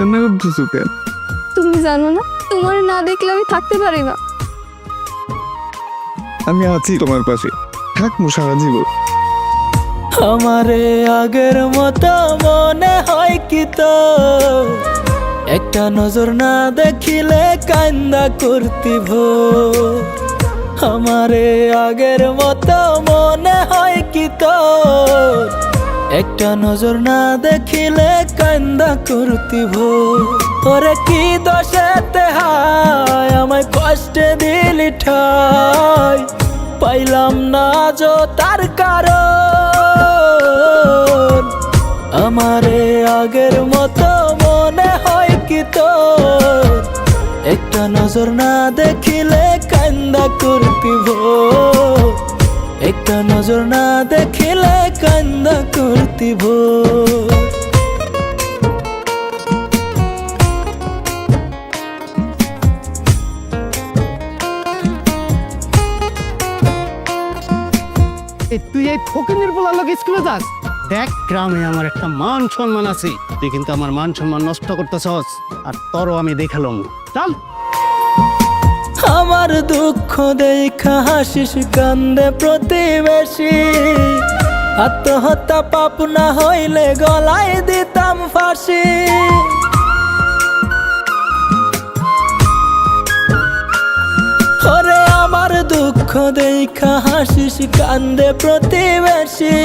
কান্না করতেছো কেন? তুমি জানো না, তোমার না দেখলে আমি থাকতে পারি না। আমি আছি তোমার পাশে, থাকবো সারা জীবন। আমারে আগের মতো মনে হয় কি তো, একটা নজর না দেখিলে কান্দা করতি ভোর। আমারে আগের মতো মনে হয় কি তো, একটা নজর না দেখিলে কান্দা করতি ভোর। ওরে কি দোষেতে হায় আমায় কষ্টে দিলি ঠাই, পাইলাম না যো তার কারণ। আমারে আগের মতো মনে হয় কি তোর, একটা নজর না দেখিলে কান্দা করতি ভোর। একটা নজর না দেখিলে কান্দা করতি ভোর। তুই এই ফকিনের বলার লোক স্কুলে যাস? দেখ, গ্রামে আমার একটা মান সম্মান আছে, তুই কিন্তু আমার মান সম্মান নষ্ট করতেছস, আর তোরও আমি দেখালাম। চল। আমার দুঃখ দেখা হাসিস কান্দে প্রতিবেশী, আত্মহত্যা পাপ না হইলে গলায় দিতাম ফাঁসি। ওরে আমার দুঃখ দেখা হাসিস কান্দে প্রতিবেশী,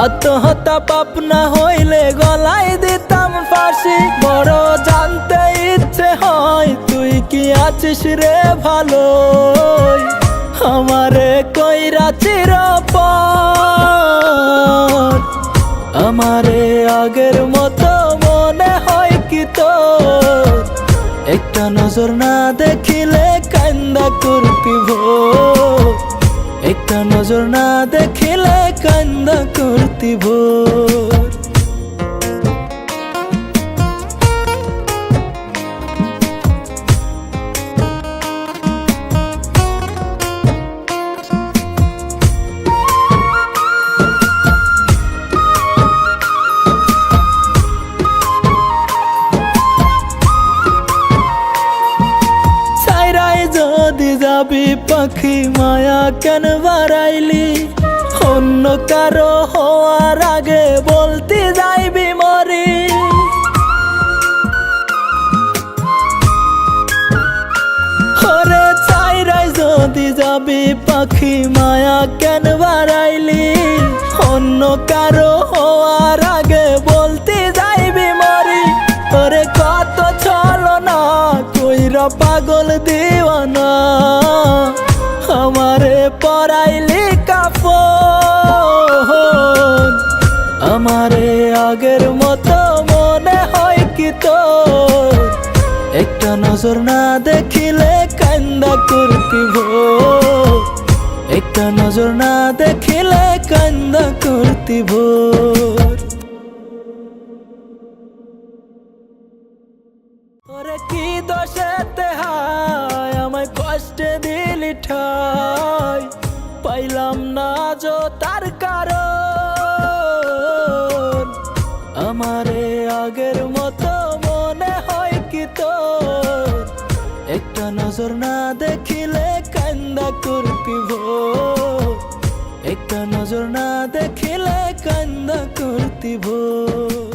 আত্মহত্যা পাপ না হইলে গলায় দিতাম ফাঁসি। বড় জানতে ইচ্ছে হয় তুই কি আছিস রে ভালো, আমারে কইরা চিরপর। আমারে আগের মতো মনে হয় কি তোর, একটা নজর না দেখিলে কান্দা করতি ভোর। একটা নজর না দেখিলে কান্দা করতি ভোর। যদি যাবি পাখি মায়া কেন বাড়াইলি, অন্য কারো হওয়ার আগে বলতে যাইবি মরি। ওরে চাইরাই যদি যাবি পাখি মায়া কেন বাড়াইলি, অন্য কারো হওয়ার আগে বলতে যাইবি মরি। ওরে কত ছলনা কইরা পাগল দিওয়ানা, আমারে পরাইলি কাফন। আমারে আগের মতো মনে হয় কি তোর, একটা নজর না দেখিলে কান্দা করতি ভোর। একটা নজর না দেখিলে কান্দা করতি ভোর। ওরে কি দোষেতে হায় আমায় কষ্টে দিলি ঠাই, পাইলাম না যো তার কারণ। আমারে আগের মতো মনে হয় কি তোর, একটা নজর না দেখিলে কান্দা করতি ভোর। একটা নজর না দেখিলে কান্দা করতি ভোর।